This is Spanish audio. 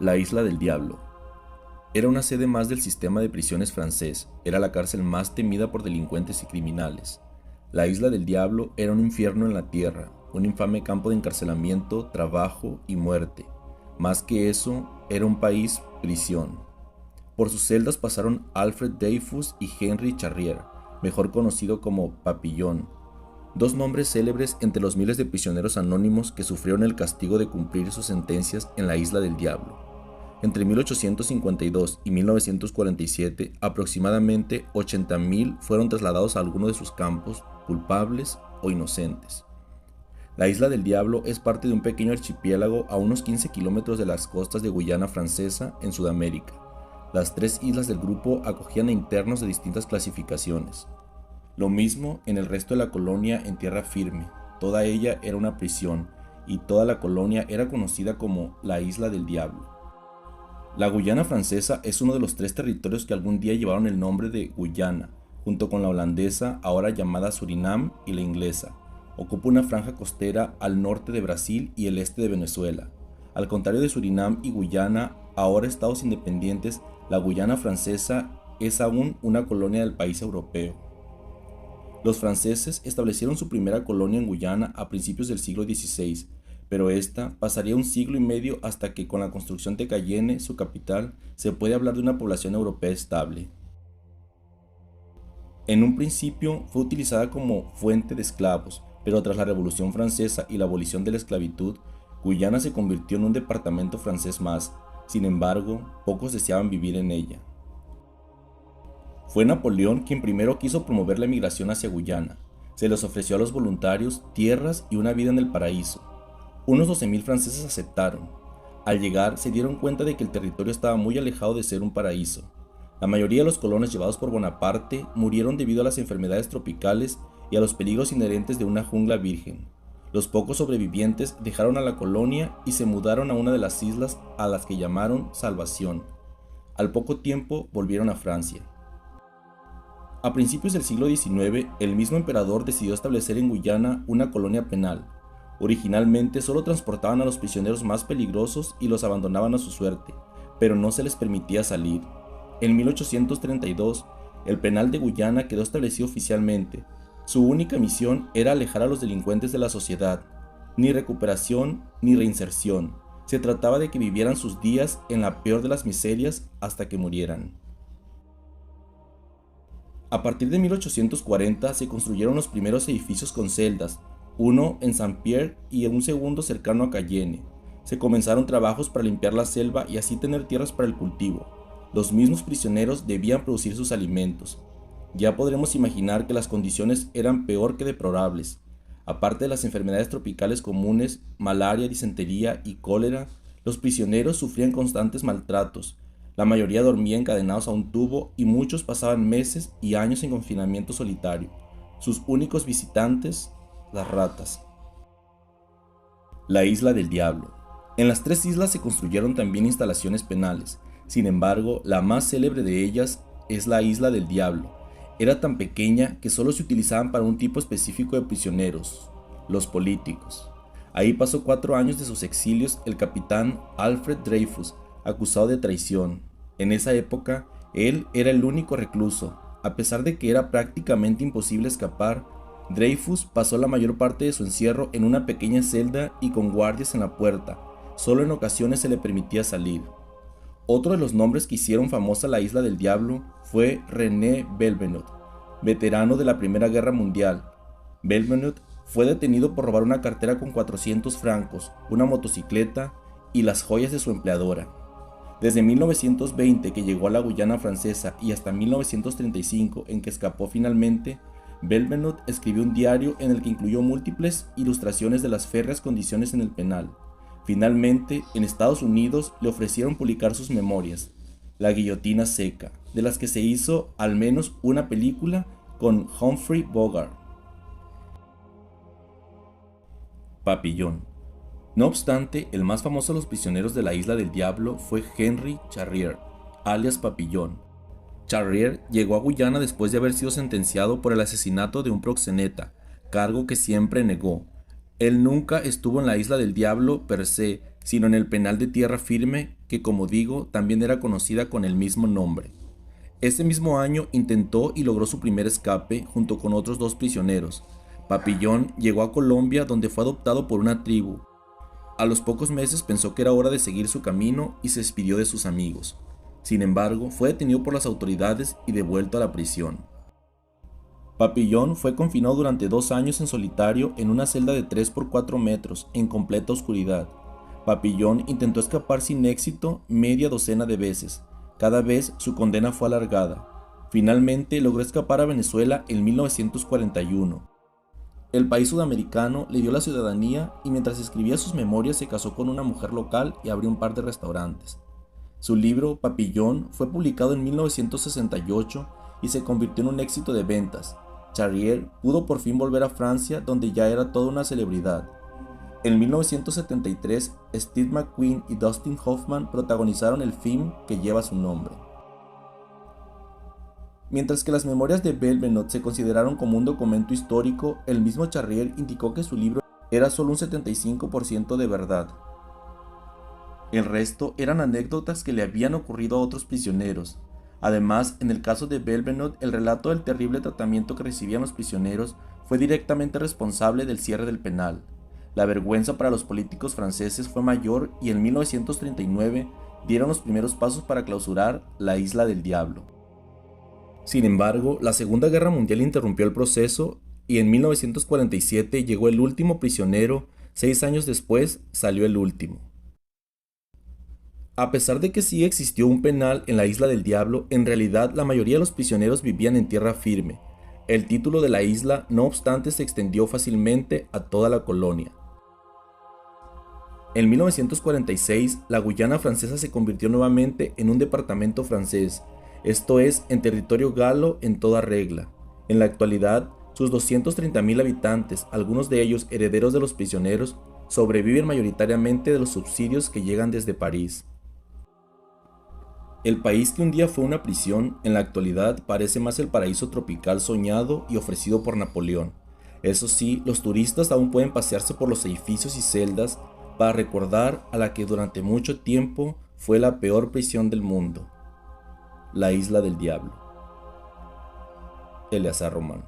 La Isla del Diablo. Era una sede más del sistema de prisiones francés, era la cárcel más temida por delincuentes y criminales. La Isla del Diablo era un infierno en la tierra, un infame campo de encarcelamiento, trabajo y muerte. Más que eso, era un país prisión. Por sus celdas pasaron Alfred Dreyfus y Henry Charrier, mejor conocido como Papillon, dos nombres célebres entre los miles de prisioneros anónimos que sufrieron el castigo de cumplir sus sentencias en la Isla del Diablo. Entre 1852 y 1947, aproximadamente 80.000 fueron trasladados a alguno de sus campos, culpables o inocentes. La Isla del Diablo es parte de un pequeño archipiélago a unos 15 kilómetros de las costas de Guyana Francesa, en Sudamérica. Las tres islas del grupo acogían a internos de distintas clasificaciones. Lo mismo en el resto de la colonia en tierra firme. Toda ella era una prisión, y toda la colonia era conocida como la Isla del Diablo. La Guyana Francesa es uno de los tres territorios que algún día llevaron el nombre de Guyana, junto con la holandesa, ahora llamada Surinam, y la inglesa. Ocupa una franja costera al norte de Brasil y el este de Venezuela. Al contrario de Surinam y Guyana, ahora estados independientes, la Guyana Francesa es aún una colonia del país europeo. Los franceses establecieron su primera colonia en Guyana a principios del siglo XVI, pero esta pasaría un siglo y medio hasta que con la construcción de Cayenne, su capital, se puede hablar de una población europea estable. En un principio fue utilizada como fuente de esclavos, pero tras la Revolución Francesa y la abolición de la esclavitud, Guyana se convirtió en un departamento francés más. Sin embargo, pocos deseaban vivir en ella. Fue Napoleón quien primero quiso promover la emigración hacia Guyana. Se les ofreció a los voluntarios tierras y una vida en el paraíso. Unos 12.000 franceses aceptaron. Al llegar se dieron cuenta de que el territorio estaba muy alejado de ser un paraíso. La mayoría de los colonos llevados por Bonaparte murieron debido a las enfermedades tropicales y a los peligros inherentes de una jungla virgen. Los pocos sobrevivientes dejaron a la colonia y se mudaron a una de las islas a las que llamaron Salvación. Al poco tiempo volvieron a Francia. A principios del siglo XIX, el mismo emperador decidió establecer en Guyana una colonia penal. Originalmente solo transportaban a los prisioneros más peligrosos y los abandonaban a su suerte, pero no se les permitía salir. En 1832, el penal de Guyana quedó establecido oficialmente. Su única misión era alejar a los delincuentes de la sociedad. Ni recuperación ni reinserción. Se trataba de que vivieran sus días en la peor de las miserias hasta que murieran. A partir de 1840 se construyeron los primeros edificios con celdas, uno en Saint-Pierre y un segundo cercano a Cayenne. Se comenzaron trabajos para limpiar la selva y así tener tierras para el cultivo. Los mismos prisioneros debían producir sus alimentos. Ya podremos imaginar que las condiciones eran peor que deplorables. Aparte de las enfermedades tropicales comunes, malaria, disentería y cólera, los prisioneros sufrían constantes maltratos. La mayoría dormía encadenados a un tubo y muchos pasaban meses y años en confinamiento solitario. Sus únicos visitantes, las ratas. La Isla del Diablo. En las tres islas se construyeron también instalaciones penales. Sin embargo, la más célebre de ellas es la Isla del Diablo. Era tan pequeña que solo se utilizaban para un tipo específico de prisioneros, los políticos. Ahí pasó 4 años de sus exilios el capitán Alfred Dreyfus, acusado de traición. En esa época, él era el único recluso. A pesar de que era prácticamente imposible escapar, Dreyfus pasó la mayor parte de su encierro en una pequeña celda y con guardias en la puerta. Solo en ocasiones se le permitía salir. Otro de los nombres que hicieron famosa la Isla del Diablo fue René Belvenot, veterano de la Primera Guerra Mundial. Belvenot fue detenido por robar una cartera con 400 francos, una motocicleta y las joyas de su empleadora. Desde 1920, que llegó a la Guyana Francesa, y hasta 1935, en que escapó finalmente, Belvenot escribió un diario en el que incluyó múltiples ilustraciones de las férreas condiciones en el penal. Finalmente, en Estados Unidos le ofrecieron publicar sus memorias, La guillotina seca, de las que se hizo al menos una película con Humphrey Bogart. Papillon. No obstante, el más famoso de los prisioneros de la Isla del Diablo fue Henry Charrier, alias Papillon. Charrier llegó a Guyana después de haber sido sentenciado por el asesinato de un proxeneta, cargo que siempre negó. Él nunca estuvo en la Isla del Diablo per se, sino en el penal de tierra firme, que como digo, también era conocida con el mismo nombre. Ese mismo año intentó y logró su primer escape junto con otros 2 prisioneros. Papillon llegó a Colombia, donde fue adoptado por una tribu. A los pocos meses pensó que era hora de seguir su camino y se despidió de sus amigos. Sin embargo, fue detenido por las autoridades y devuelto a la prisión. Papillon fue confinado durante 2 años en solitario en una celda de 3 por 4 metros, en completa oscuridad. Papillon intentó escapar sin éxito media docena de veces. Cada vez su condena fue alargada. Finalmente logró escapar a Venezuela en 1941. El país sudamericano le dio la ciudadanía y mientras escribía sus memorias se casó con una mujer local y abrió un par de restaurantes. Su libro, Papillon, fue publicado en 1968 y se convirtió en un éxito de ventas. Charrier pudo por fin volver a Francia, donde ya era toda una celebridad. En 1973, Steve McQueen y Dustin Hoffman protagonizaron el film que lleva su nombre. Mientras que las memorias de Belvenot se consideraron como un documento histórico, el mismo Charrier indicó que su libro era solo un 75% de verdad. El resto eran anécdotas que le habían ocurrido a otros prisioneros. Además, en el caso de Belvenot, el relato del terrible tratamiento que recibían los prisioneros fue directamente responsable del cierre del penal. La vergüenza para los políticos franceses fue mayor y en 1939 dieron los primeros pasos para clausurar la Isla del Diablo. Sin embargo, la Segunda Guerra Mundial interrumpió el proceso y en 1947 llegó el último prisionero. 6 años después salió el último. A pesar de que sí existió un penal en la Isla del Diablo, en realidad la mayoría de los prisioneros vivían en tierra firme. El título de la isla, no obstante, se extendió fácilmente a toda la colonia. En 1946, la Guyana francesa se convirtió nuevamente en un departamento francés, esto es, en territorio galo en toda regla. En la actualidad, sus 230.000 habitantes, algunos de ellos herederos de los prisioneros, sobreviven mayoritariamente de los subsidios que llegan desde París. El país que un día fue una prisión, en la actualidad parece más el paraíso tropical soñado y ofrecido por Napoleón. Eso sí, los turistas aún pueden pasearse por los edificios y celdas para recordar a la que durante mucho tiempo fue la peor prisión del mundo, la Isla del Diablo. Eleazar Román.